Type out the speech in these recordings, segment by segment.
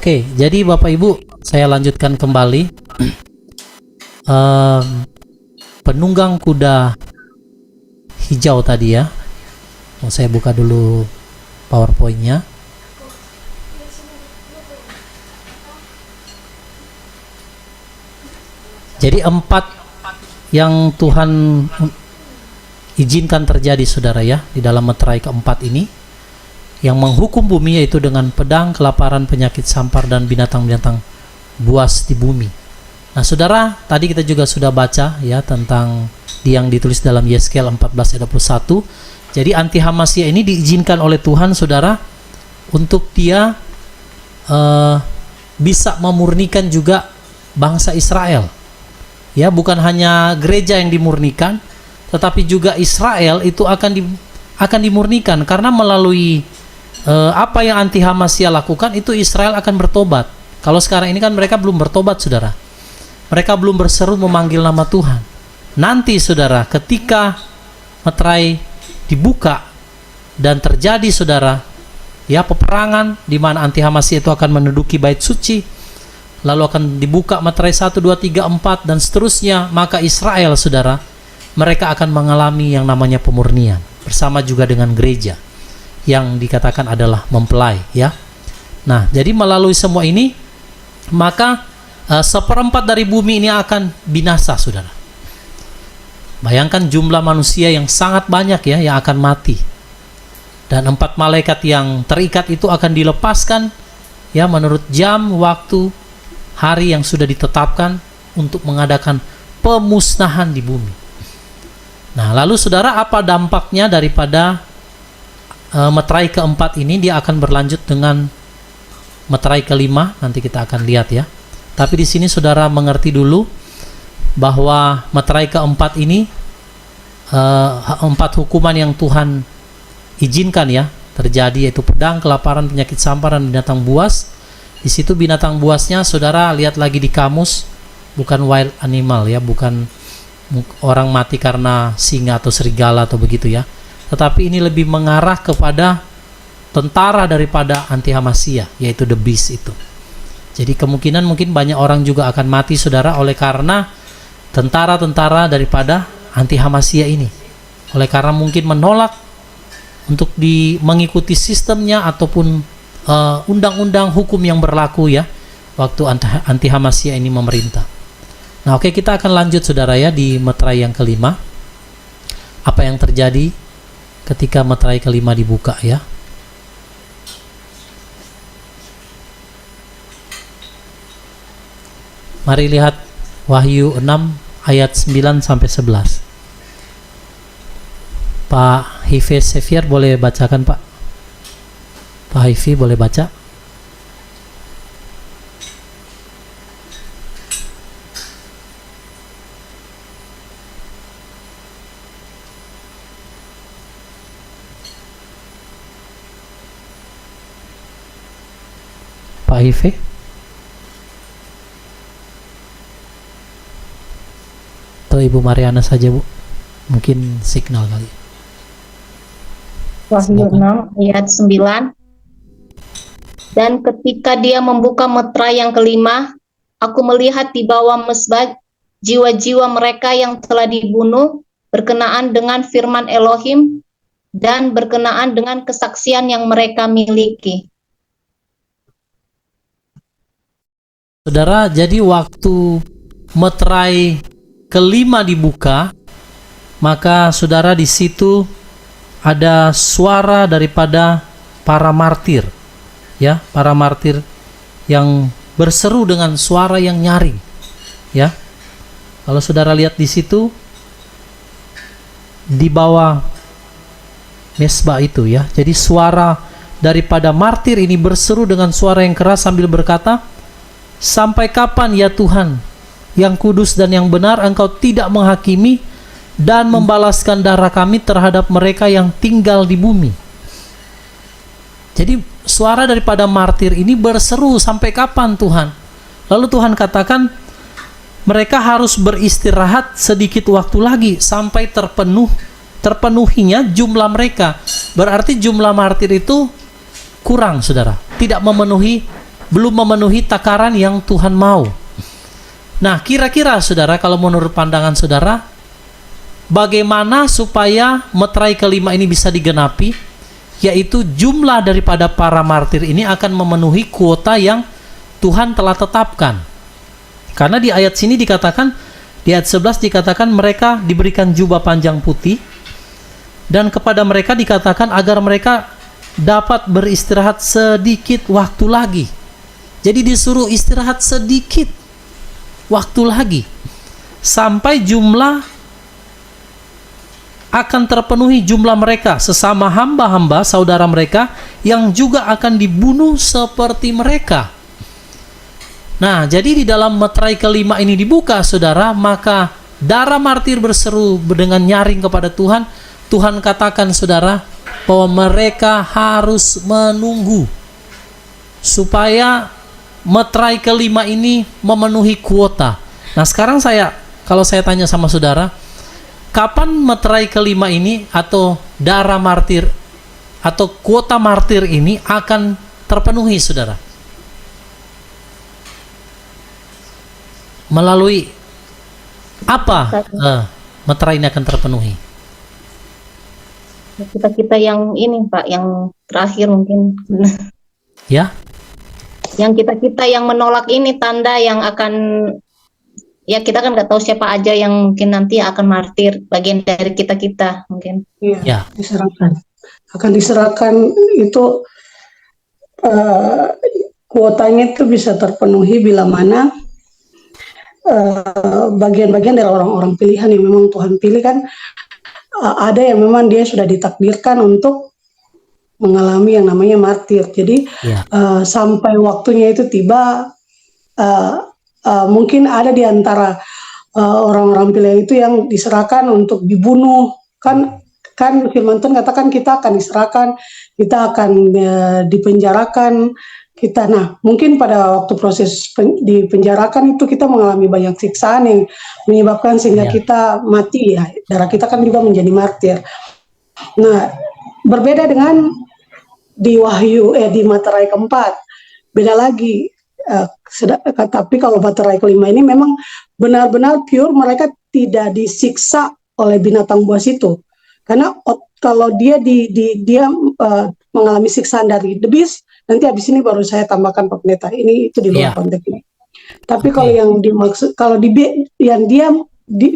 Oke, jadi Bapak Ibu, saya lanjutkan kembali. Penunggang kuda hijau tadi ya. Saya buka dulu PowerPoint-nya. Jadi 4 yang Tuhan izinkan terjadi, saudara ya, di dalam meterai keempat ini, yang menghukum bumi yaitu dengan pedang, kelaparan, penyakit, sampar, dan binatang-binatang buas di bumi. Nah saudara, tadi kita juga sudah baca ya tentang yang ditulis dalam Yeskel 14 ayat 21. Jadi anti Hamasia ini diizinkan oleh Tuhan, saudara, untuk dia bisa memurnikan juga bangsa Israel. Ya, bukan hanya gereja yang dimurnikan, tetapi juga Israel itu akan dimurnikan, karena melalui apa yang anti Hamasia lakukan itu Israel akan bertobat. Kalau sekarang ini kan mereka belum bertobat, saudara. Mereka belum berseru memanggil nama Tuhan. Nanti, saudara, ketika meterai dibuka dan terjadi, saudara, ya peperangan di mana anti Hamasia itu akan menduduki bait suci, lalu akan dibuka meterai 1, 2, 3, 4 dan seterusnya, maka Israel, saudara, mereka akan mengalami yang namanya pemurnian bersama juga dengan gereja yang dikatakan adalah mempelai ya. Nah, jadi melalui semua ini maka 1/4 dari bumi ini akan binasa, saudara. Bayangkan jumlah manusia yang sangat banyak ya yang akan mati. Dan 4 malaikat yang terikat itu akan dilepaskan ya menurut jam, waktu, hari yang sudah ditetapkan untuk mengadakan pemusnahan di bumi. Nah, lalu saudara, apa dampaknya daripada meterai keempat ini? Dia akan berlanjut dengan meterai kelima, nanti kita akan lihat ya. Tapi di sini saudara mengerti dulu bahwa meterai keempat ini 4 hukuman yang Tuhan izinkan ya terjadi, yaitu pedang, kelaparan, penyakit, sampar, dan binatang buas. Di situ binatang buasnya, saudara lihat lagi di kamus, bukan wild animal ya, bukan orang mati karena singa atau serigala atau begitu ya, tetapi ini lebih mengarah kepada tentara daripada anti Hamasia, yaitu the beast itu. Jadi kemungkinan mungkin banyak orang juga akan mati, saudara, oleh karena tentara-tentara daripada anti Hamasia ini, oleh karena mungkin menolak untuk mengikuti sistemnya ataupun undang-undang hukum yang berlaku ya waktu anti Hamasia ini memerintah. Nah, oke, kita akan lanjut, saudara ya, di meterai yang kelima. Apa yang terjadi ketika meterai kelima dibuka ya? Mari lihat Wahyu 6 ayat 9 sampai 11. Pak Hife Sefier boleh bacakan, Pak? Pak Hifi boleh baca? Pak Hifi? Atau Ibu Mariana saja, Bu? Mungkin signal kali. Wahyu 6 ayat 9. Dan ketika dia membuka meterai yang kelima, aku melihat di bawah mezbah jiwa-jiwa mereka yang telah dibunuh berkenaan dengan firman Elohim dan berkenaan dengan kesaksian yang mereka miliki. Saudara, jadi waktu meterai kelima dibuka, maka saudara di situ ada suara daripada para martir. Ya, para martir yang berseru dengan suara yang nyaring. Ya. Kalau saudara lihat di situ di bawah mesbah itu ya. Jadi suara daripada martir ini berseru dengan suara yang keras sambil berkata, "Sampai kapan ya Tuhan yang kudus dan yang benar, Engkau tidak menghakimi dan membalaskan darah kami terhadap mereka yang tinggal di bumi?" Jadi suara daripada martir ini berseru, sampai kapan Tuhan? Lalu Tuhan katakan mereka harus beristirahat sedikit waktu lagi sampai terpenuhinya jumlah mereka. Berarti jumlah martir itu kurang, saudara, tidak memenuhi belum memenuhi takaran yang Tuhan mau. Nah, kira-kira saudara, kalau menurut pandangan saudara, bagaimana supaya meterai kelima ini bisa digenapi, yaitu jumlah daripada para martir ini akan memenuhi kuota yang Tuhan telah tetapkan. Karena di ayat sini dikatakan, di ayat 11 dikatakan mereka diberikan jubah panjang putih, dan kepada mereka dikatakan agar mereka dapat beristirahat sedikit waktu lagi. Jadi disuruh istirahat sedikit waktu lagi, sampai jumlah akan terpenuhi jumlah mereka, sesama hamba-hamba saudara mereka yang juga akan dibunuh seperti mereka. Nah, jadi di dalam meterai kelima ini dibuka, saudara, maka darah martir berseru dengan nyaring kepada Tuhan. Tuhan katakan, saudara, bahwa mereka harus menunggu supaya meterai kelima ini memenuhi kuota. Nah, sekarang kalau saya tanya sama saudara, kapan meterai kelima ini atau darah martir atau kuota martir ini akan terpenuhi, saudara? Melalui apa meterai ini akan terpenuhi? Kita yang ini, Pak, yang terakhir mungkin. Ya? Yang kita yang menolak ini tanda yang akan, ya kita kan nggak tahu siapa aja yang mungkin nanti akan martir, bagian dari kita mungkin. Iya, Ya. diserahkan. Akan diserahkan itu, kuotanya itu bisa terpenuhi bila mana bagian-bagian dari orang-orang pilihan yang memang Tuhan pilih kan, ada yang memang dia sudah ditakdirkan untuk mengalami yang namanya martir. Jadi Ya. sampai waktunya itu tiba, mungkin ada di antara orang-orang pilihan itu yang diserahkan untuk dibunuh. Kan firman Tuhan katakan kita akan diserahkan, kita akan dipenjarakan. Nah, mungkin pada waktu proses dipenjarakan itu kita mengalami banyak siksaan yang menyebabkan sehingga kita mati, ya. Darah kita kan juga menjadi martir. Nah, berbeda dengan di di materai keempat, beda lagi. Tapi kalau materai kelima ini memang benar-benar pure, mereka tidak disiksa oleh binatang buas itu. Karena kalau dia mengalami siksaan dari the beast, nanti habis ini baru saya tambahkan Pak Pendeta. Ini itu di luar konteks ini. Tapi kalau yang dimaksud, kalau yang dia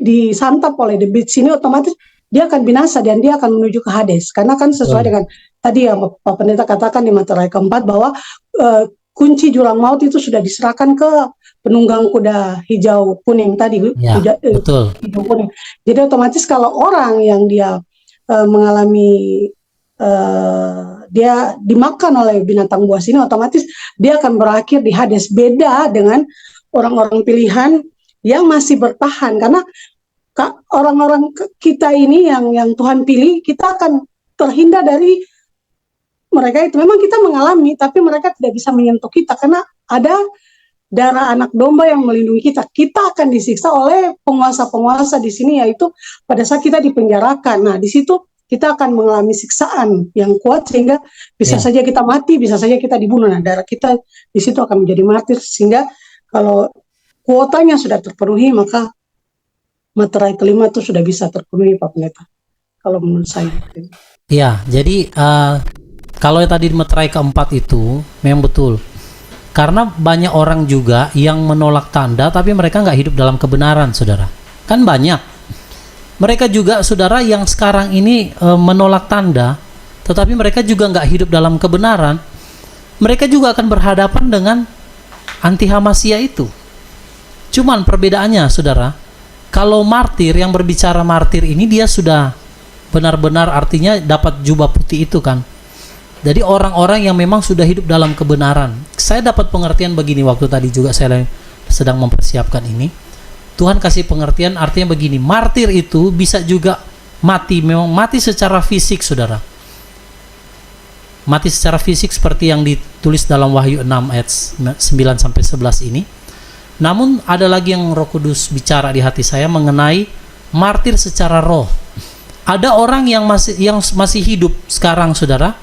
disantap oleh the beast ini, otomatis dia akan binasa dan dia akan menuju ke Hades. Karena kan sesuai dengan tadi yang Pak Pendeta katakan di materai keempat bahwa kunci jurang maut itu sudah diserahkan ke penunggang kuda hijau kuning tadi. Betul. Hijau kuning. Jadi otomatis kalau orang yang dia mengalami dia dimakan oleh binatang buas ini, otomatis dia akan berakhir di Hades. Beda dengan orang-orang pilihan yang masih bertahan, karena orang-orang kita ini yang Tuhan pilih, kita akan terhindar dari mereka itu. Memang kita mengalami, tapi mereka tidak bisa menyentuh kita karena ada darah anak domba yang melindungi kita. Kita akan disiksa oleh penguasa-penguasa di sini, yaitu pada saat kita dipenjarakan. Nah, di situ kita akan mengalami siksaan yang kuat sehingga bisa saja kita mati, bisa saja kita dibunuh. Nah, darah kita di situ akan menjadi martir, sehingga kalau kuotanya sudah terpenuhi, maka materai kelima itu sudah bisa terpenuhi, Pak Pendeta. Kalau menurut saya. Ya, jadi kalau tadi meterai keempat itu memang betul. Karena banyak orang juga yang menolak tanda, tapi mereka nggak hidup dalam kebenaran, saudara. Kan banyak. Mereka juga, saudara, yang sekarang ini menolak tanda, tetapi mereka juga nggak hidup dalam kebenaran. Mereka juga akan berhadapan dengan anti Hamasia itu. Cuman perbedaannya, saudara, kalau martir, yang berbicara martir ini, dia sudah benar-benar artinya dapat jubah putih itu kan. Jadi orang-orang yang memang sudah hidup dalam kebenaran. Saya dapat pengertian begini waktu tadi juga saya sedang mempersiapkan ini. Tuhan kasih pengertian artinya begini, martir itu bisa juga mati, memang mati secara fisik, saudara. Mati secara fisik seperti yang ditulis dalam Wahyu 6 ayat 9-11 ini. Namun ada lagi yang Roh Kudus bicara di hati saya mengenai martir secara roh. Ada orang yang masih hidup sekarang, saudara,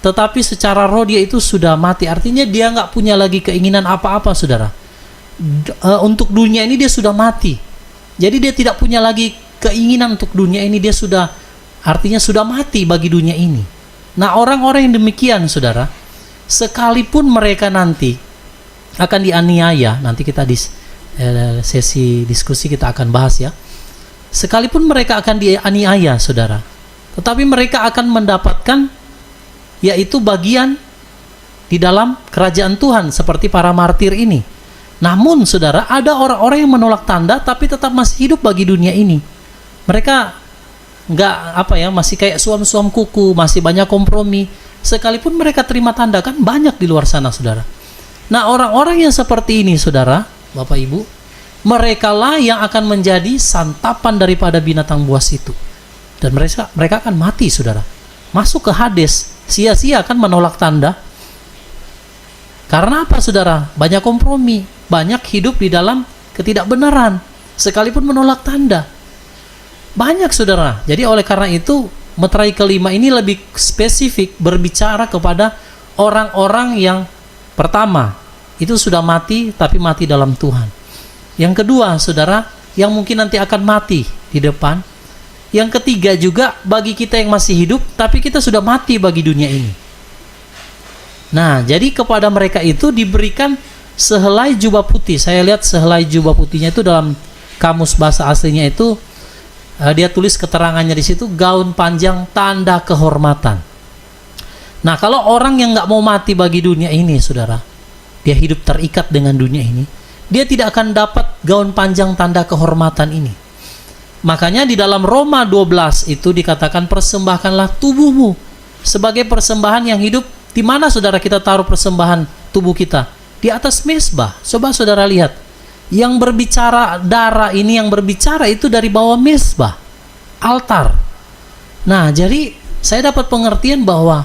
tetapi secara roh dia itu sudah mati. Artinya dia nggak punya lagi keinginan apa-apa, saudara. Untuk dunia ini dia sudah mati. Jadi dia tidak punya lagi keinginan untuk dunia ini. Dia sudah, artinya sudah mati bagi dunia ini. Nah, orang-orang yang demikian, saudara, sekalipun mereka nanti akan dianiaya, nanti kita di sesi diskusi kita akan bahas ya. Sekalipun mereka akan dianiaya, saudara, tetapi mereka akan mendapatkan yaitu bagian di dalam kerajaan Tuhan seperti para martir ini. Namun, saudara, ada orang-orang yang menolak tanda tapi tetap masih hidup bagi dunia ini. Mereka nggak masih kayak suam-suam kuku, masih banyak kompromi. Sekalipun mereka terima tanda, kan banyak di luar sana, saudara. Nah, orang-orang yang seperti ini, saudara, Bapak Ibu, merekalah yang akan menjadi santapan daripada binatang buas itu. Dan mereka akan mati, saudara. Masuk ke Hades, sia-sia kan menolak tanda. Karena apa, saudara? Banyak kompromi, banyak hidup di dalam ketidakbenaran, sekalipun menolak tanda. Banyak, saudara. Jadi oleh karena itu, meterai kelima ini lebih spesifik berbicara kepada orang-orang yang pertama, itu sudah mati, tapi mati dalam Tuhan. Yang kedua, saudara, yang mungkin nanti akan mati di depan. Yang ketiga juga bagi kita yang masih hidup, tapi kita sudah mati bagi dunia ini. Nah, jadi kepada mereka itu diberikan sehelai jubah putih. Saya lihat sehelai jubah putihnya itu dalam kamus bahasa aslinya itu, dia tulis keterangannya di situ, gaun panjang tanda kehormatan. Nah, kalau orang yang nggak mau mati bagi dunia ini, saudara, dia hidup terikat dengan dunia ini, dia tidak akan dapat gaun panjang tanda kehormatan ini. Makanya di dalam Roma 12 itu dikatakan, persembahkanlah tubuhmu sebagai persembahan yang hidup. Di mana, saudara, kita taruh persembahan tubuh kita? Di atas mezbah. Coba saudara lihat. Yang berbicara darah ini, yang berbicara itu dari bawah mezbah, altar. Nah, jadi saya dapat pengertian bahwa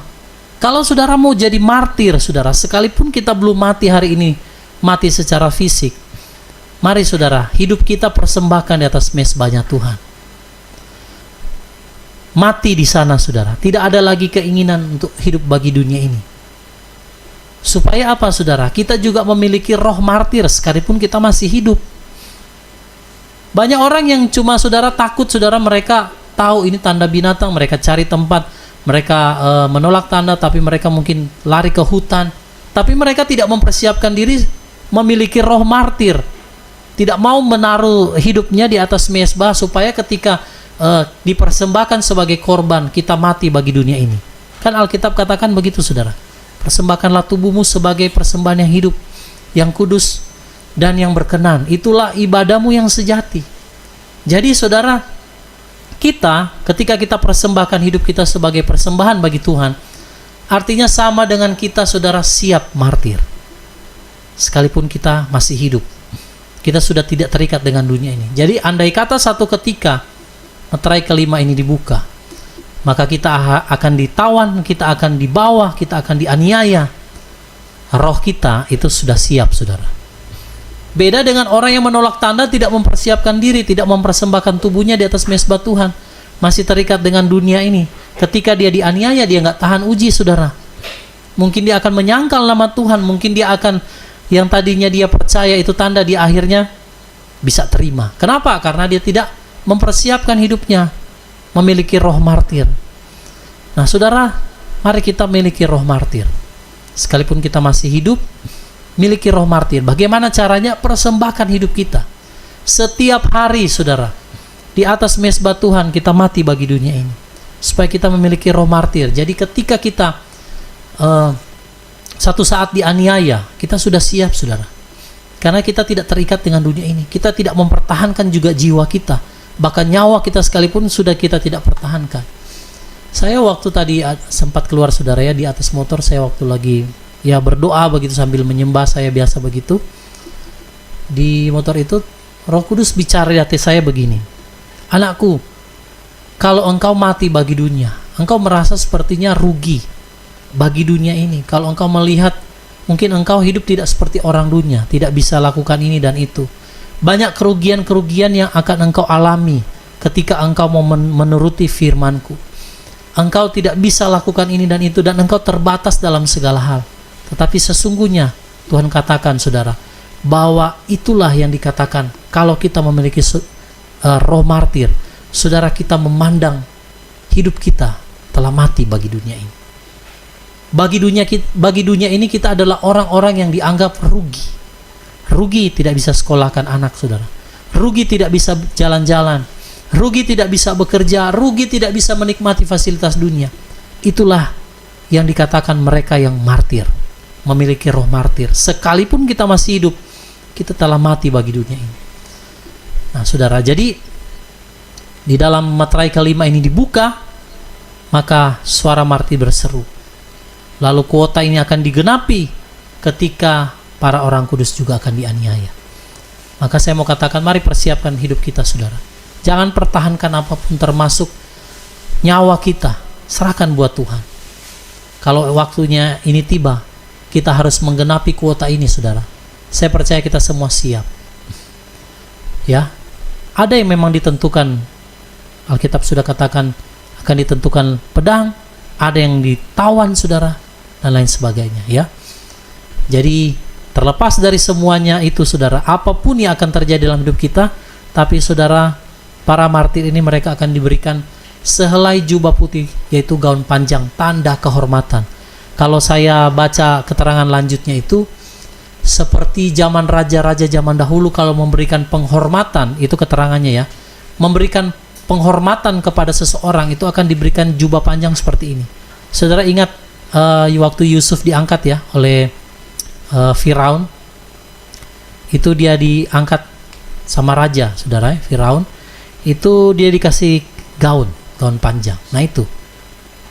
kalau saudara mau jadi martir, saudara, sekalipun kita belum mati hari ini, mati secara fisik, mari, saudara, hidup kita persembahkan di atas mezbahnya Tuhan. Mati di sana, saudara. Tidak ada lagi keinginan untuk hidup bagi dunia ini. Supaya apa, saudara? Kita juga memiliki roh martir sekalipun kita masih hidup. Banyak orang yang cuma, saudara, takut, saudara, mereka tahu ini tanda binatang, mereka cari tempat, mereka menolak tanda, tapi mereka mungkin lari ke hutan. Tapi mereka tidak mempersiapkan diri memiliki roh martir. Tidak mau menaruh hidupnya di atas mezbah supaya ketika dipersembahkan sebagai korban, kita mati bagi dunia ini. Kan Alkitab katakan begitu, saudara. Persembahkanlah tubuhmu sebagai persembahan yang hidup, yang kudus, dan yang berkenan. Itulah ibadahmu yang sejati. Jadi, saudara, kita ketika kita persembahkan hidup kita sebagai persembahan bagi Tuhan, artinya sama dengan kita, saudara, siap martir. Sekalipun kita masih hidup, kita sudah tidak terikat dengan dunia ini. Jadi andai kata satu ketika meterai kelima ini dibuka, maka kita akan ditawan, kita akan dibawa, kita akan dianiaya. Roh kita itu sudah siap, saudara. Beda dengan orang yang menolak tanda, tidak mempersiapkan diri, tidak mempersembahkan tubuhnya di atas mezbah Tuhan, masih terikat dengan dunia ini. Ketika dia dianiaya, dia nggak tahan uji, saudara. Mungkin dia akan menyangkal nama Tuhan, mungkin dia akan, yang tadinya dia percaya itu tanda, dia akhirnya bisa terima. Kenapa? Karena dia tidak mempersiapkan hidupnya memiliki roh martir. Nah, saudara, mari kita miliki roh martir. Sekalipun kita masih hidup, miliki roh martir. Bagaimana caranya? Persembahkan hidup kita setiap hari, saudara, di atas mezbah Tuhan. Kita mati bagi dunia ini supaya kita memiliki roh martir. Jadi ketika kita satu saat dianiaya, kita sudah siap, saudara. Karena kita tidak terikat dengan dunia ini. Kita tidak mempertahankan juga jiwa kita. Bahkan nyawa kita sekalipun sudah kita tidak pertahankan. Saya waktu tadi sempat keluar, saudara, ya, di atas motor, saya waktu lagi ya berdoa begitu sambil menyembah, saya biasa begitu. Di motor itu Roh Kudus bicara di hati saya begini. Anakku, kalau engkau mati bagi dunia, engkau merasa sepertinya rugi bagi dunia ini. Kalau engkau melihat mungkin engkau hidup tidak seperti orang dunia, tidak bisa lakukan ini dan itu. Banyak kerugian-kerugian yang akan engkau alami ketika engkau mau menuruti firman-Ku. engkau tidak bisa lakukan ini dan itu, dan engkau terbatas dalam segala hal. Tetapi sesungguhnya Tuhan katakan, saudara, bahwa itulah yang dikatakan kalau kita memiliki roh martir, saudara, kita memandang hidup kita telah mati bagi dunia ini. Bagi dunia ini kita adalah orang-orang yang dianggap rugi. Rugi tidak bisa sekolahkan anak, saudara. Rugi tidak bisa jalan-jalan. Rugi tidak bisa bekerja. Rugi tidak bisa menikmati fasilitas dunia. Itulah yang dikatakan mereka yang martir, memiliki roh martir. Sekalipun kita masih hidup, kita telah mati bagi dunia ini. Nah, saudara, jadi di dalam materai kelima ini dibuka, maka suara martir berseru. Lalu kuota ini akan digenapi ketika para orang kudus juga akan dianiaya. Maka saya mau katakan, mari persiapkan hidup kita, saudara. Jangan pertahankan apapun, termasuk nyawa kita. Serahkan buat Tuhan. Kalau waktunya ini tiba, kita harus menggenapi kuota ini, saudara. Saya percaya kita semua siap. Ya, ada yang memang ditentukan. Alkitab sudah katakan akan ditentukan pedang, ada yang ditawan, saudara, dan lain sebagainya, ya. Jadi terlepas dari semuanya itu, saudara, apapun yang akan terjadi dalam hidup kita, tapi saudara, para martir ini mereka akan diberikan sehelai jubah putih, yaitu gaun panjang, tanda kehormatan. Kalau saya baca keterangan lanjutnya itu, seperti zaman raja-raja zaman dahulu kalau memberikan penghormatan, itu keterangannya ya, memberikan penghormatan kepada seseorang itu akan diberikan jubah panjang seperti ini. Saudara ingat waktu Yusuf diangkat ya oleh Firaun, itu dia diangkat sama raja, saudara, Firaun, itu dia dikasih gaun panjang. Nah, itu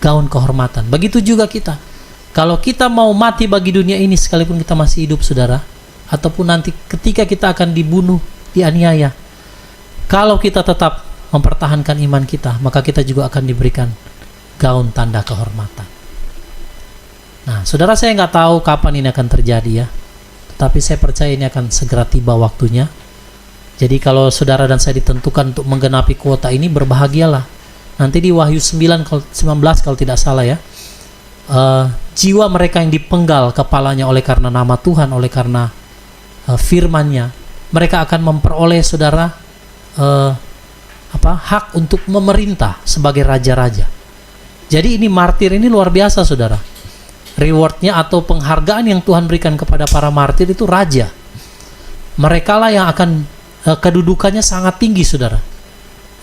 gaun kehormatan. Begitu juga kita. Kalau kita mau mati bagi dunia ini sekalipun kita masih hidup, saudara, ataupun nanti ketika kita akan dibunuh, dianiaya, kalau kita tetap mempertahankan iman kita, maka kita juga akan diberikan gaun tanda kehormatan. Nah, saudara, saya nggak tahu kapan ini akan terjadi ya, tetapi saya percaya ini akan segera tiba waktunya. Jadi kalau saudara dan saya ditentukan untuk menggenapi kuota ini, berbahagialah. Nanti di Wahyu 19 kalau tidak salah ya, jiwa mereka yang dipenggal kepalanya oleh karena nama Tuhan, oleh karena firman-Nya, mereka akan memperoleh, saudara, hak untuk memerintah sebagai raja-raja. Jadi ini martir ini luar biasa, saudara. Rewardnya atau penghargaan yang Tuhan berikan kepada para martir itu raja. Mereka lah yang akan kedudukannya sangat tinggi, saudara.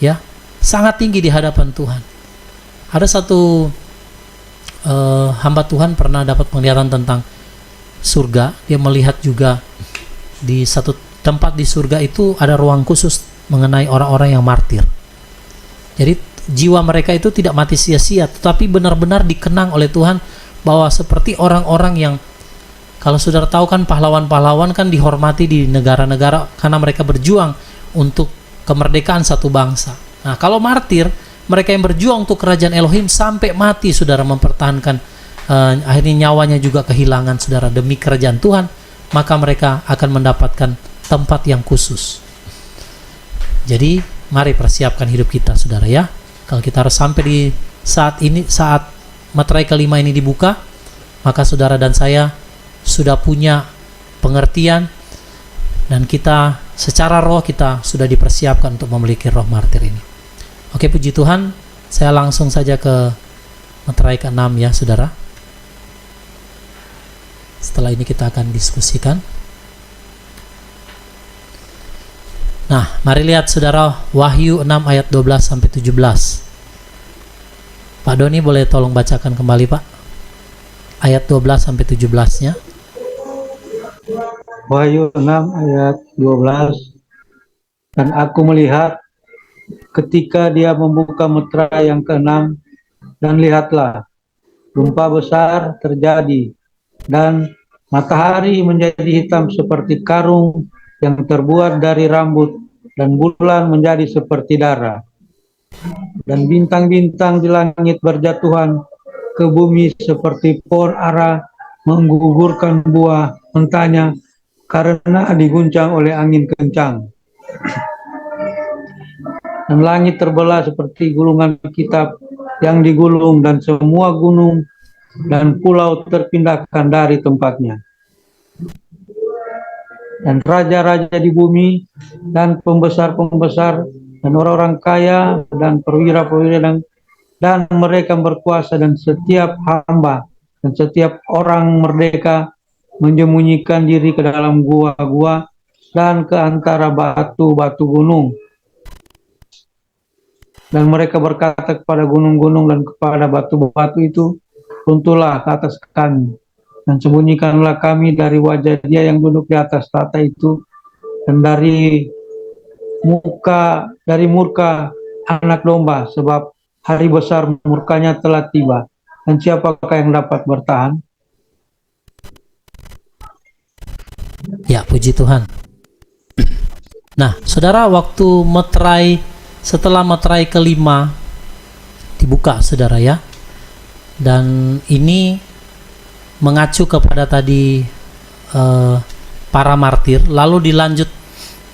Ya, sangat tinggi di hadapan Tuhan. Ada satu hamba Tuhan pernah dapat penglihatan tentang surga. Dia melihat juga di satu tempat di surga itu ada ruang khusus mengenai orang-orang yang martir. Jadi jiwa mereka itu tidak mati sia-sia, tetapi benar-benar dikenang oleh Tuhan bahwa seperti orang-orang yang, kalau saudara tahu kan, pahlawan-pahlawan kan dihormati di negara-negara karena mereka berjuang untuk kemerdekaan satu bangsa. Nah, kalau martir, mereka yang berjuang untuk kerajaan Elohim sampai mati, saudara, mempertahankan, akhirnya nyawanya juga kehilangan, saudara, demi kerajaan Tuhan, maka mereka akan mendapatkan tempat yang khusus. Jadi mari persiapkan hidup kita, saudara, ya. Kalau kita harus sampai di saat ini, saat materai kelima ini dibuka, maka saudara dan saya sudah punya pengertian, dan kita secara roh kita sudah dipersiapkan untuk memiliki roh martir ini. Oke, puji Tuhan. Saya langsung saja ke materai ke-6 ya, saudara. Setelah ini kita akan diskusikan. Nah, mari lihat, saudara, Wahyu 6 ayat 12 sampai 17. Pak Doni boleh tolong bacakan kembali, Pak, ayat 12 sampai 17-nya. Wahyu 6 ayat 12. Dan aku melihat ketika dia membuka meterai yang ke-6, dan lihatlah, gempa besar terjadi, dan matahari menjadi hitam seperti karung yang terbuat dari rambut, dan bulan menjadi seperti darah. Dan bintang-bintang di langit berjatuhan ke bumi seperti pohon ara menggugurkan buah mentahnya karena diguncang oleh angin kencang. Dan langit terbelah seperti gulungan kitab yang digulung dan semua gunung dan pulau terpindahkan dari tempatnya. Dan raja-raja di bumi dan pembesar-pembesar dan orang-orang kaya dan perwira-perwira dan mereka berkuasa dan setiap hamba dan setiap orang merdeka menyembunyikan diri ke dalam gua-gua dan ke antara batu-batu gunung. Dan mereka berkata kepada gunung-gunung dan kepada batu-batu itu, runtuhlah ke atas kami, dan sembunyikanlah kami dari wajah dia yang duduk di atas tahta itu, dan dari murka anak domba, sebab hari besar murkanya telah tiba. Dan siapakah yang dapat bertahan? Ya, puji Tuhan. Nah, saudara, waktu setelah meterai kelima dibuka, saudara ya, dan ini mengacu kepada tadi para martir, lalu dilanjut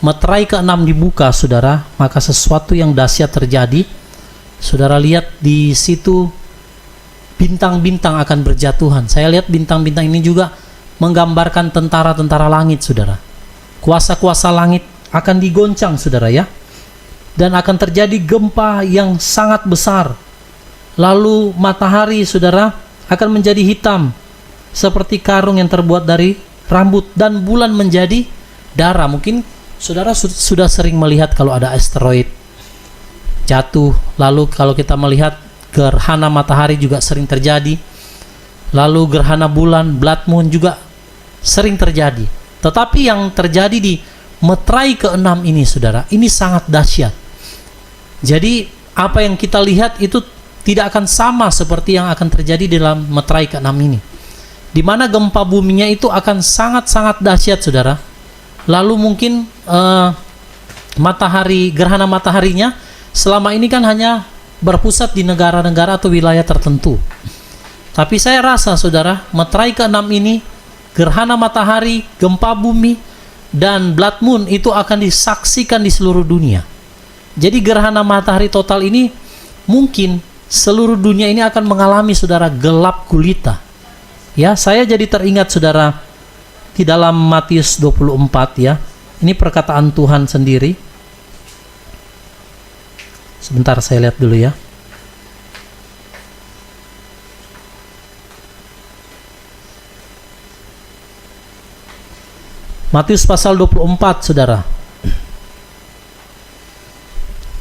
meterai ke-6 dibuka, saudara, maka sesuatu yang dahsyat terjadi. Saudara lihat di situ bintang-bintang akan berjatuhan. Saya lihat bintang-bintang ini juga menggambarkan tentara-tentara langit, saudara. Kuasa-kuasa langit akan digoncang, saudara ya. Dan akan terjadi gempa yang sangat besar. Lalu matahari, saudara, akan menjadi hitam seperti karung yang terbuat dari rambut, dan bulan menjadi darah. Mungkin saudara sudah sering melihat kalau ada asteroid jatuh, lalu kalau kita melihat gerhana matahari juga sering terjadi, lalu gerhana bulan, blood moon juga sering terjadi. Tetapi yang terjadi di meterai ke-6 ini, saudara, ini sangat dahsyat. Jadi apa yang kita lihat itu tidak akan sama seperti yang akan terjadi dalam meterai ke-6 ini, di mana gempa buminya itu akan sangat-sangat dahsyat, saudara. Lalu mungkin gerhana mataharinya selama ini kan hanya berpusat di negara-negara atau wilayah tertentu. Tapi saya rasa, saudara, meterai ke-6 ini, gerhana matahari, gempa bumi, dan blood moon itu akan disaksikan di seluruh dunia. Jadi gerhana matahari total ini mungkin seluruh dunia ini akan mengalami, saudara, gelap gulita. Ya, saya jadi teringat, saudara, di dalam Matius 24 ya. Ini perkataan Tuhan sendiri. Sebentar saya lihat dulu ya. Matius pasal 24, saudara.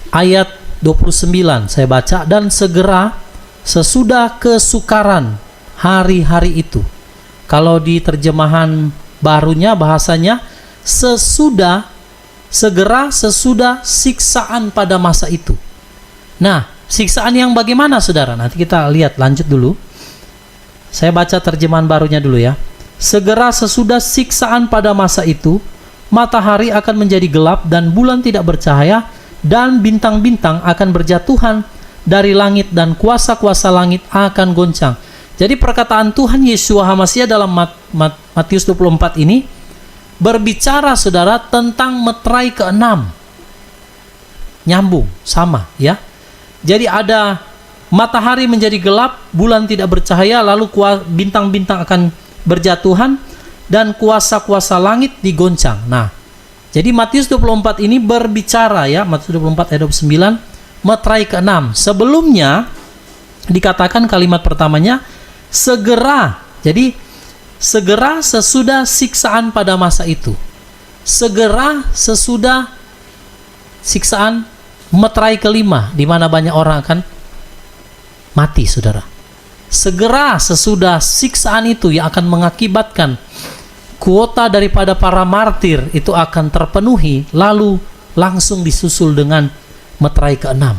Ayat 29 saya baca, dan segera sesudah kesukaran hari-hari itu. Kalau di terjemahan barunya bahasanya segera sesudah siksaan pada masa itu. Nah, siksaan yang bagaimana, saudara? Nanti kita lihat, lanjut dulu. Saya baca terjemahan barunya dulu ya. Segera sesudah siksaan pada masa itu, matahari akan menjadi gelap dan bulan tidak bercahaya, dan bintang-bintang akan berjatuhan dari langit dan kuasa-kuasa langit akan goncang. Jadi perkataan Tuhan Yeshua HaMashiach dalam Matius 24 ini berbicara, saudara, tentang meterai ke-6. Nyambung, sama ya. Jadi ada matahari menjadi gelap, bulan tidak bercahaya, lalu bintang-bintang akan berjatuhan dan kuasa-kuasa langit digoncang. Nah, jadi Matius 24 ini berbicara ya, Matius 24 ayat 29, meterai ke-6. Sebelumnya dikatakan kalimat pertamanya segera. Jadi segera sesudah siksaan pada masa itu. Segera sesudah siksaan meterai kelima, di mana banyak orang akan mati, saudara. Segera sesudah siksaan itu yang akan mengakibatkan kuota daripada para martir itu akan terpenuhi, lalu langsung disusul dengan meterai ke-6.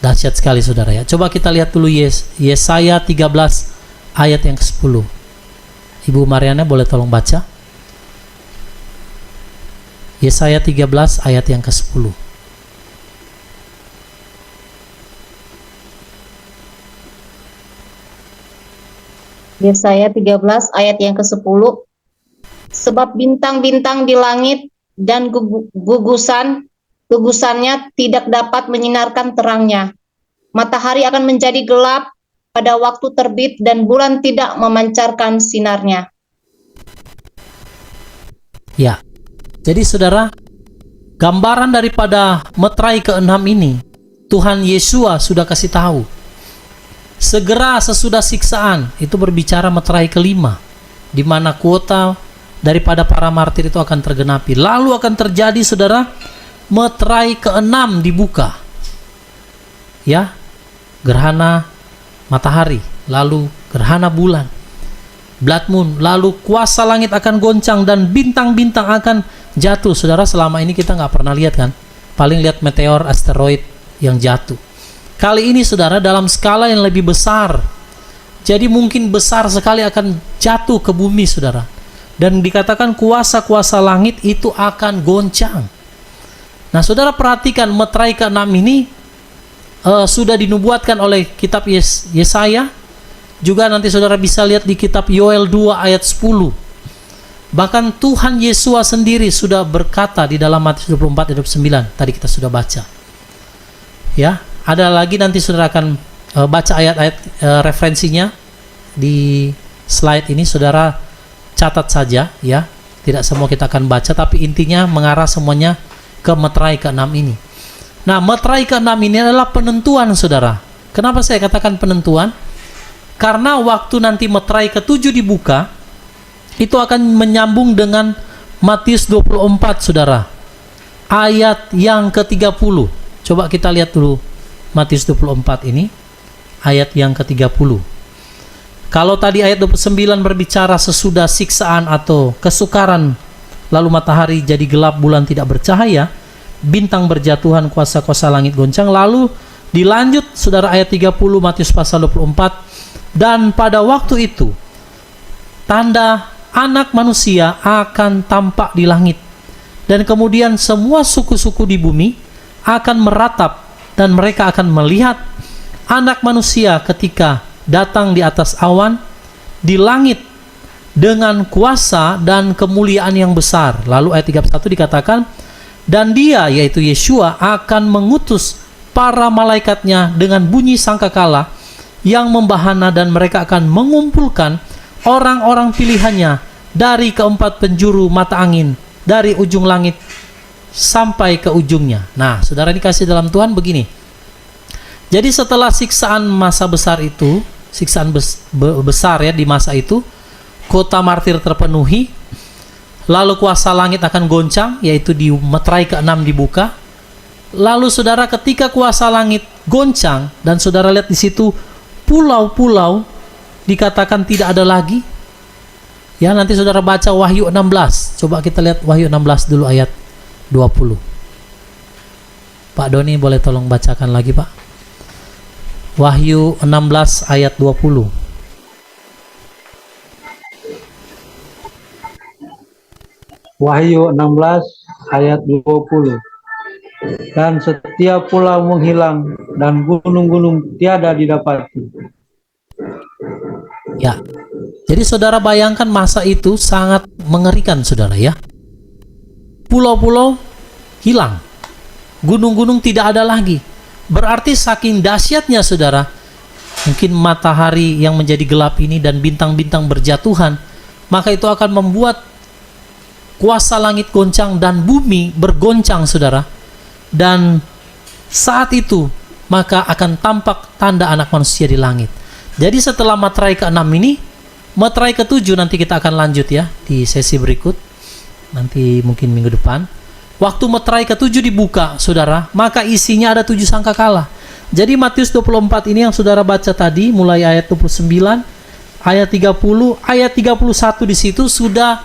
Dahsyat sekali, saudara ya. Coba kita lihat dulu Yesaya 13 ayat yang ke-10. Ibu Mariana boleh tolong baca? Yesaya 13 ayat yang ke-10. Yesaya 13 ayat yang ke-10. Sebab bintang-bintang di langit dan gugusannya tidak dapat menyinarkan terangnya. matahari akan menjadi gelap pada waktu terbit dan bulan tidak memancarkan sinarnya. Ya. Jadi saudara, gambaran daripada meterai ke-6 ini Tuhan Yesua sudah kasih tahu. Segera sesudah siksaan, itu berbicara meterai ke-5, di mana kuota daripada para martir itu akan tergenapi. Lalu akan terjadi saudara, meterai ke-6 dibuka. Ya, gerhana matahari, lalu gerhana bulan, blood moon, lalu kuasa langit akan goncang dan bintang-bintang akan jatuh. Saudara, selama ini kita nggak pernah lihat kan, paling lihat meteor, asteroid yang jatuh. Kali ini saudara dalam skala yang lebih besar, jadi mungkin besar sekali akan jatuh ke bumi saudara, dan dikatakan kuasa-kuasa langit itu akan goncang. Nah saudara perhatikan, meterai ke-6 ini sudah dinubuatkan oleh kitab Yesaya. Juga nanti saudara bisa lihat di kitab Yoel 2 ayat 10. Bahkan Tuhan Yesua sendiri sudah berkata di dalam Matius 24 ayat 9. Tadi kita sudah baca. Ya, ada lagi nanti saudara akan baca ayat-ayat referensinya di slide ini. Saudara catat saja ya. Tidak semua kita akan baca, tapi intinya mengarah semuanya ke meterai ke-6 ini. Nah, meterai ke-6 ini adalah penentuan saudara. Kenapa saya katakan penentuan? Karena waktu nanti meterai ke-7 dibuka, itu akan menyambung dengan Matius 24 saudara, ayat yang ke-30. Coba kita lihat dulu Matius 24 ini, ayat yang ke-30. Kalau tadi ayat 29 berbicara sesudah siksaan atau kesukaran, lalu matahari jadi gelap, bulan tidak bercahaya, bintang berjatuhan, kuasa-kuasa langit goncang. Lalu dilanjut saudara ayat 30 Matius pasal 24, dan pada waktu itu tanda anak manusia akan tampak di langit, dan kemudian semua suku-suku di bumi akan meratap, dan mereka akan melihat anak manusia ketika datang di atas awan di langit dengan kuasa dan kemuliaan yang besar. Lalu ayat 31 dikatakan, dan dia, yaitu Yesua, akan mengutus para malaikatnya dengan bunyi sangkakala yang membahana, dan mereka akan mengumpulkan orang-orang pilihannya dari keempat penjuru mata angin, dari ujung langit sampai ke ujungnya. Nah, saudara dikasih dalam Tuhan begini. Jadi setelah siksaan masa besar itu, siksaan besar ya di masa itu, kota martir terpenuhi, lalu kuasa langit akan goncang, yaitu di meterai ke-6 dibuka. Lalu saudara ketika kuasa langit goncang, dan saudara lihat di situ pulau-pulau dikatakan tidak ada lagi. Ya, nanti saudara baca Wahyu 16. Coba kita lihat Wahyu 16 dulu ayat 20. Pak Doni boleh tolong bacakan lagi Pak. Wahyu 16 ayat 20. Wahyu 16 ayat 20. Dan setiap pulau menghilang dan gunung-gunung tiada didapati. Ya. Jadi saudara bayangkan masa itu sangat mengerikan saudara ya. Pulau-pulau hilang. Gunung-gunung tidak ada lagi. Berarti saking dahsyatnya saudara, mungkin matahari yang menjadi gelap ini dan bintang-bintang berjatuhan, maka itu akan membuat kuasa langit goncang dan bumi bergoncang saudara. Dan saat itu maka akan tampak tanda anak manusia di langit. Jadi setelah meterai ke-6 ini, meterai ke-7 nanti kita akan lanjut ya di sesi berikut, nanti mungkin minggu depan. Waktu meterai ke-7 dibuka saudara, maka isinya ada 7 sangkakala. Jadi Matius 24 ini yang saudara baca tadi, mulai ayat 29, ayat 30, ayat 31 di situ sudah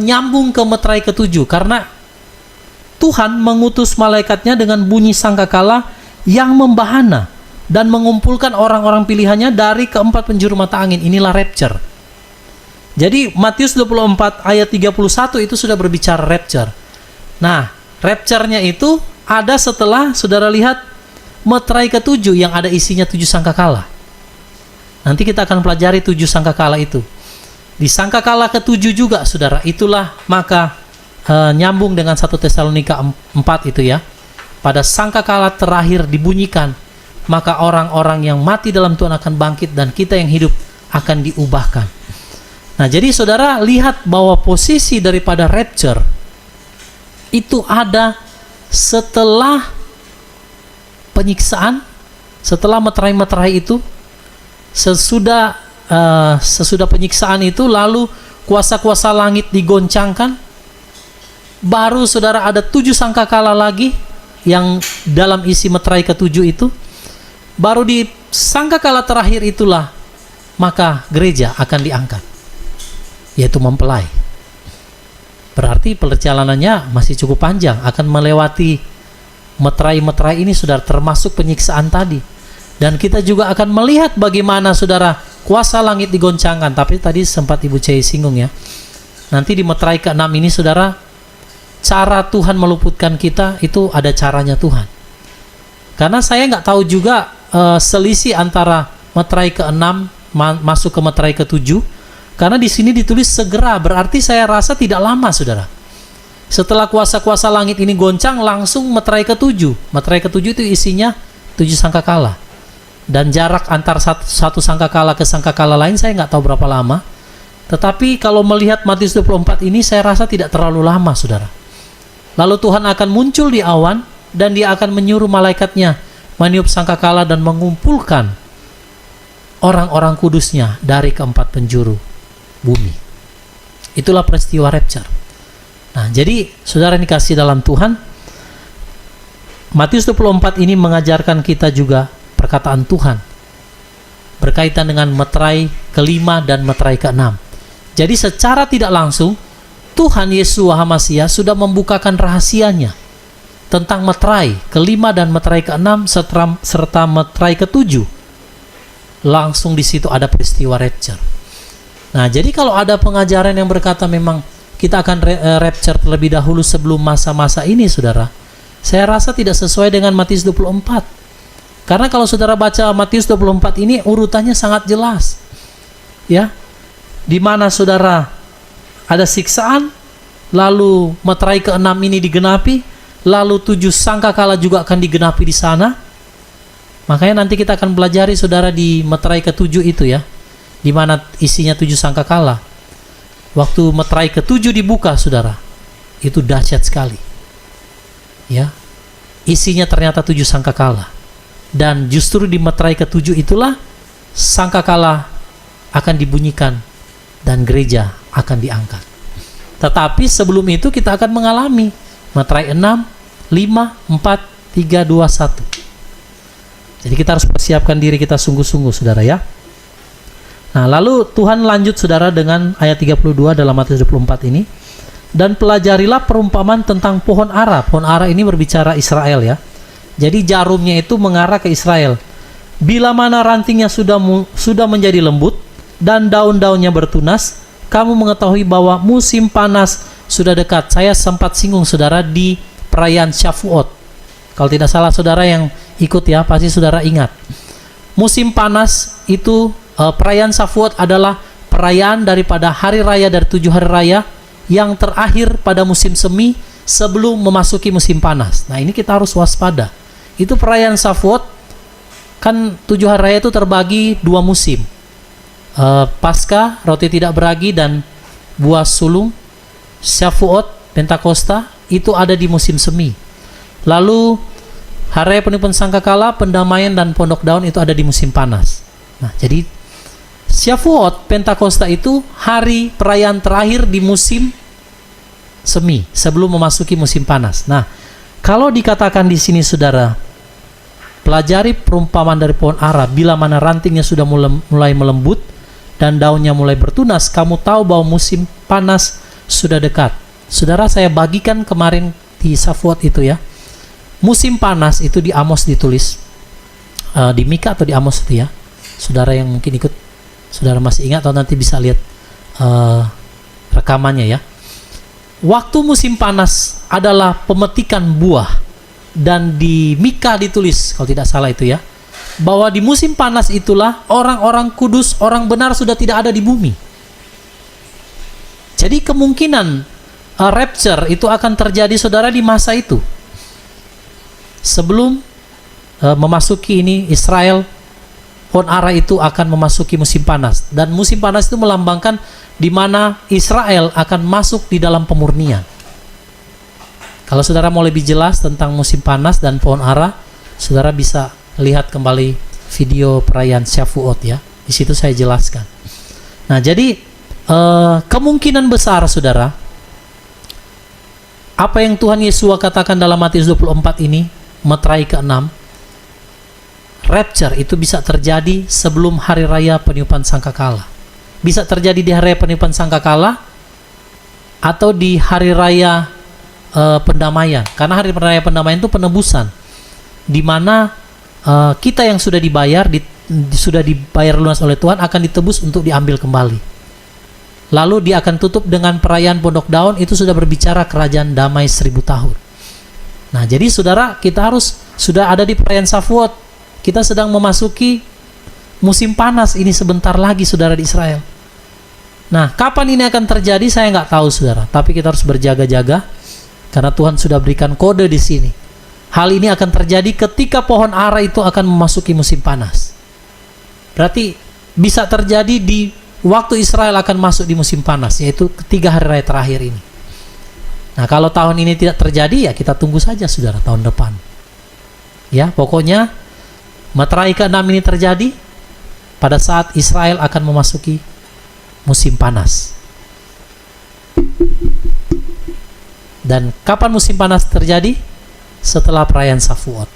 nyambung ke meterai ke-7, karena Tuhan mengutus malaikatnya dengan bunyi sangkakala yang membahana dan mengumpulkan orang-orang pilihannya dari keempat penjuru mata angin. Inilah rapture. Jadi Matius 24 ayat 31 itu sudah berbicara rapture. Nah, rapture-nya itu ada setelah saudara lihat meterai ke-7 yang ada isinya 7 sangkakala. Nanti kita akan pelajari 7 sangkakala itu. Di sangkakala ke-7 juga saudara, itulah maka nyambung dengan 1 Tesalonika 4 itu ya. Pada sangkakala terakhir dibunyikan, maka orang-orang yang mati dalam Tuhan akan bangkit dan kita yang hidup akan diubahkan. Nah, jadi saudara lihat bahwa posisi daripada rapture itu ada setelah penyiksaan, setelah meterai-meterai itu, sesudah penyiksaan itu, lalu kuasa-kuasa langit digoncangkan, baru saudara ada 7 sangkakala lagi yang dalam isi meterai ke-7 itu, baru di sangkakala terakhir itulah maka gereja akan diangkat, yaitu mempelai. Berarti perjalanannya masih cukup panjang, akan melewati meterai-meterai ini, saudara, termasuk penyiksaan tadi. Dan kita juga akan melihat bagaimana, saudara, kuasa langit digoncangkan. Tapi tadi sempat Ibu Cei singgung ya, nanti di meterai ke-6 ini, saudara, cara Tuhan meluputkan kita itu ada caranya Tuhan. Karena saya nggak tahu juga selisih antara meterai ke-6 masuk ke meterai ke-7. Karena di sini ditulis segera, berarti saya rasa tidak lama, saudara. Setelah kuasa-kuasa langit ini goncang, langsung meterai ke-7. Meterai ke-7 itu isinya 7 sangkakala. Dan jarak antar satu sangkakala ke sangkakala lain saya nggak tahu berapa lama. Tetapi kalau melihat Matius 24 ini, saya rasa tidak terlalu lama, saudara. Lalu Tuhan akan muncul di awan, dan dia akan menyuruh malaikatnya meniup sangkakala dan mengumpulkan orang-orang kudusnya dari keempat penjuru bumi. Itulah peristiwa rapture. Nah, jadi saudara yang dikasih dalam Tuhan, Matius 24 ini mengajarkan kita juga perkataan Tuhan berkaitan dengan meterai ke-5 dan meterai ke-6. Jadi secara tidak langsung Tuhan Yesus Hamasiah sudah membukakan rahasianya tentang meterai ke-5 dan meterai ke-6 serta meterai ke-7. Langsung di situ ada peristiwa rapture. Nah, jadi kalau ada pengajaran yang berkata memang kita akan rapture terlebih dahulu sebelum masa-masa ini, saudara, saya rasa tidak sesuai dengan Matius 24. Karena kalau saudara baca Matius 24 ini urutannya sangat jelas. Ya. Di mana saudara ada siksaan, lalu meterai ke-6 ini digenapi, lalu 7 sangkakala juga akan digenapi di sana. Makanya nanti kita akan pelajari, saudara, di meterai ke-7 itu ya, di mana isinya 7 sangkakala. Waktu meterai ke-7 dibuka, saudara, itu dahsyat sekali. Ya. Isinya ternyata 7 sangkakala. Dan justru di meterai ke-7 itulah sangkakala akan dibunyikan dan gereja akan diangkat. Tetapi sebelum itu kita akan mengalami meterai 6, 5, 4, 3, 2, 1. Jadi kita harus persiapkan diri kita sungguh-sungguh, saudara ya. Nah, lalu Tuhan lanjut, saudara, dengan ayat 32 dalam Matius 24 ini. Dan pelajarilah perumpamaan tentang pohon ara. Pohon ara ini berbicara Israel ya. Jadi jarumnya itu mengarah ke Israel. Bila mana rantingnya sudah menjadi lembut dan daun-daunnya bertunas, kamu mengetahui bahwa musim panas sudah dekat. Saya sempat singgung, saudara, di perayaan Syafuot. Kalau tidak salah saudara yang ikut ya, pasti saudara ingat. Musim panas itu, perayaan Syafuot adalah perayaan daripada hari raya dari 7 hari raya yang terakhir pada musim semi sebelum memasuki musim panas. Nah, ini kita harus waspada. Itu perayaan Syafuot, kan 7 hari raya itu terbagi 2 musim. Paskah, roti tidak beragi, dan buah sulung. Syafuot, Pentakosta, itu ada di musim semi. Lalu hari raya penipuan sangkakala, pendamaian, dan pondok daun itu ada di musim panas. Nah, jadi Syafuot, Pentakosta itu hari perayaan terakhir di musim semi sebelum memasuki musim panas. Nah, kalau dikatakan di sini, saudara, pelajari perumpamaan dari pohon ara, bila mana rantingnya sudah mulai melembut dan daunnya mulai bertunas, kamu tahu bahwa musim panas sudah dekat. Saudara, saya bagikan kemarin di Syafuot itu ya. Musim panas itu di Amos ditulis, di Mika atau di Amos itu ya. Saudara yang mungkin ikut, saudara masih ingat atau nanti bisa lihat rekamannya ya. Waktu musim panas adalah pemetikan buah, dan di Mika ditulis, kalau tidak salah itu ya, bahwa di musim panas itulah orang-orang kudus, orang benar sudah tidak ada di bumi. Jadi kemungkinan rapture itu akan terjadi, saudara, di masa itu. Sebelum memasuki ini Israel, pohon ara itu akan memasuki musim panas, dan musim panas itu melambangkan di mana Israel akan masuk di dalam pemurnian. Kalau saudara mau lebih jelas tentang musim panas dan pohon ara, saudara bisa lihat kembali video perayaan Shavuot ya. Di situ saya jelaskan. Nah, jadi kemungkinan besar saudara, apa yang Tuhan Yesus katakan dalam Matius 24 ini, meterai ke-6, rapture itu bisa terjadi sebelum hari raya peniupan sangkakala. Bisa terjadi di hari raya peniupan sangkakala atau di hari raya pendamaian. Karena hari raya pendamaian itu penebusan, di mana kita yang sudah dibayar lunas oleh Tuhan akan ditebus untuk diambil kembali. Lalu dia akan tutup dengan perayaan Pondok Daun, itu sudah berbicara kerajaan damai 1000 tahun. Nah, jadi saudara, kita sudah ada di perayaan Shavuot. Kita sedang memasuki musim panas ini sebentar lagi saudara di Israel. Nah, kapan ini akan terjadi saya nggak tahu saudara, tapi kita harus berjaga-jaga karena Tuhan sudah berikan kode di sini. Hal ini akan terjadi ketika pohon ara itu akan memasuki musim panas. Berarti bisa terjadi di waktu Israel akan masuk di musim panas, yaitu ketiga hari raya terakhir ini. Nah, kalau tahun ini tidak terjadi, ya kita tunggu saja saudara tahun depan. Ya, pokoknya meterai ke-6 ini terjadi pada saat Israel akan memasuki musim panas. Dan kapan musim panas terjadi? Setelah perayaan Shavuot.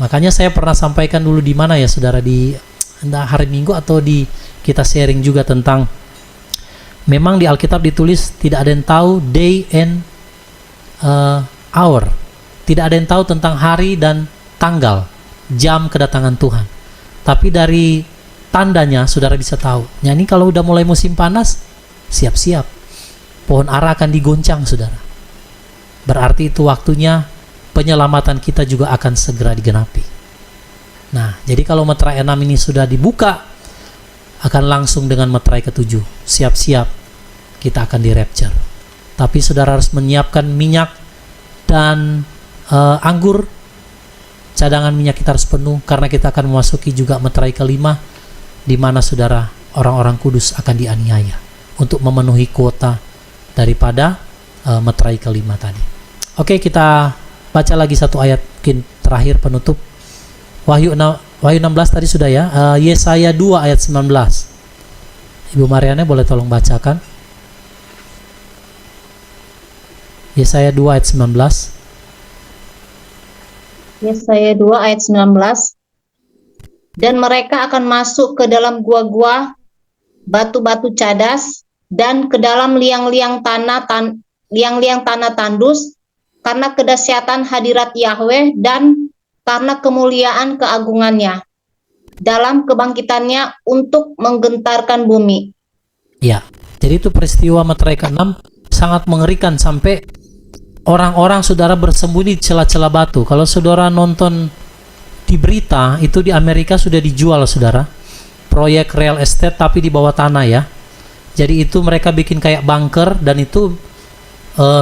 Makanya saya pernah sampaikan dulu di mana ya saudara, di hari Minggu atau di kita sharing juga tentang, memang di Alkitab ditulis tidak ada yang tahu day and hour, tidak ada yang tahu tentang hari dan tanggal, jam kedatangan Tuhan. Tapi dari tandanya saudara bisa tahu. Nah, ini kalau udah mulai musim panas, siap-siap pohon ara akan digoncang saudara. Berarti itu waktunya penyelamatan kita juga akan segera digenapi. Nah, jadi kalau meterai 6 ini sudah dibuka, akan langsung dengan meterai ke-7. Siap-siap kita akan di-rapture. Tapi saudara harus menyiapkan minyak dan anggur. Cadangan minyak kita harus penuh, karena kita akan memasuki juga meterai ke-5, di mana saudara, orang-orang kudus akan dianiaya untuk memenuhi kuota daripada meterai ke-5 tadi. Oke, kita baca lagi satu ayat mungkin terakhir penutup. Wahyu 16 tadi sudah ya. Yesaya 2 ayat 19. Ibu Mariana boleh tolong bacakan. Yesaya 2 ayat 19. Yesaya 2 ayat 19. Dan mereka akan masuk ke dalam gua-gua, batu-batu cadas, dan ke dalam liang-liang tanah tandus, karena kedahsyatan hadirat Yahweh dan karena kemuliaan keagungannya, dalam kebangkitannya untuk menggentarkan bumi. Ya, jadi itu peristiwa meterai ke-6 sangat mengerikan, sampai orang-orang saudara bersembunyi di celah-celah batu. Kalau saudara nonton di berita, itu di Amerika sudah dijual saudara, proyek real estate tapi di bawah tanah ya. Jadi itu mereka bikin kayak bunker, dan itu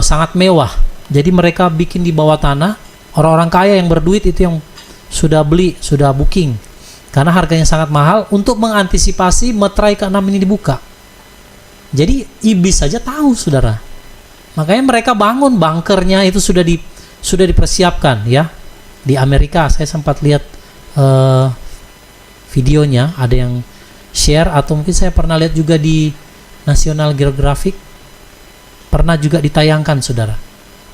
sangat mewah. Jadi mereka bikin di bawah tanah. Orang-orang kaya yang berduit itu yang sudah beli, sudah booking, karena harganya sangat mahal untuk mengantisipasi meterai ke-6 ini dibuka. Jadi iblis saja tahu saudara. Makanya mereka bangun bunkernya itu sudah dipersiapkan ya. Di Amerika saya sempat lihat videonya, ada yang share, atau mungkin saya pernah lihat juga di National Geographic, pernah juga ditayangkan saudara.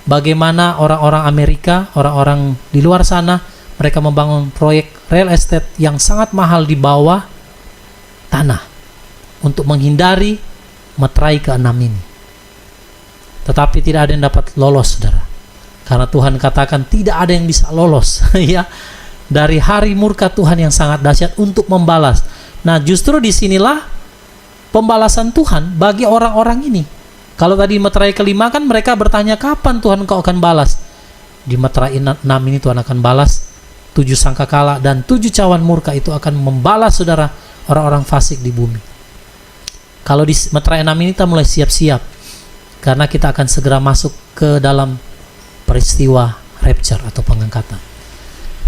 Bagaimana orang-orang Amerika, orang-orang di luar sana, mereka membangun proyek real estate yang sangat mahal di bawah tanah untuk menghindari meterai ke-6 ini. Tetapi tidak ada yang dapat lolos saudara, karena Tuhan katakan tidak ada yang bisa lolos ya, dari hari murka Tuhan yang sangat dahsyat untuk membalas. Nah, justru disinilah pembalasan Tuhan bagi orang-orang ini. Kalau tadi meterai ke-5 kan mereka bertanya, kapan Tuhan kau akan balas? Di meterai 6 ini Tuhan akan balas 7 sangkakala, dan 7 cawan murka itu akan membalas saudara orang-orang fasik di bumi. Kalau di meterai 6 ini kita mulai siap-siap, karena kita akan segera masuk ke dalam peristiwa rapture atau pengangkatan.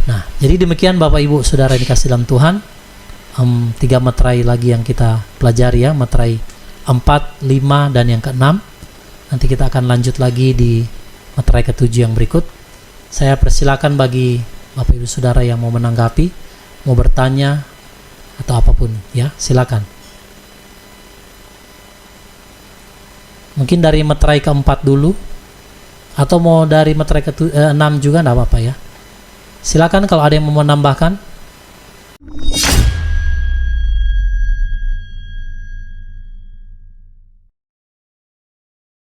Nah, jadi demikian Bapak Ibu Saudara yang dikasih dalam Tuhan. 3 meterai lagi yang kita pelajari ya, meterai 4, 5 dan yang ke-6. Nanti kita akan lanjut lagi di meterai ke-7 yang berikut. Saya persilakan bagi Bapak Ibu Saudara yang mau menanggapi, mau bertanya atau apapun ya, silakan. Mungkin dari meterai ke-4 dulu, atau mau dari meterai ke-6 juga enggak apa-apa ya. Silakan kalau ada yang mau menambahkan.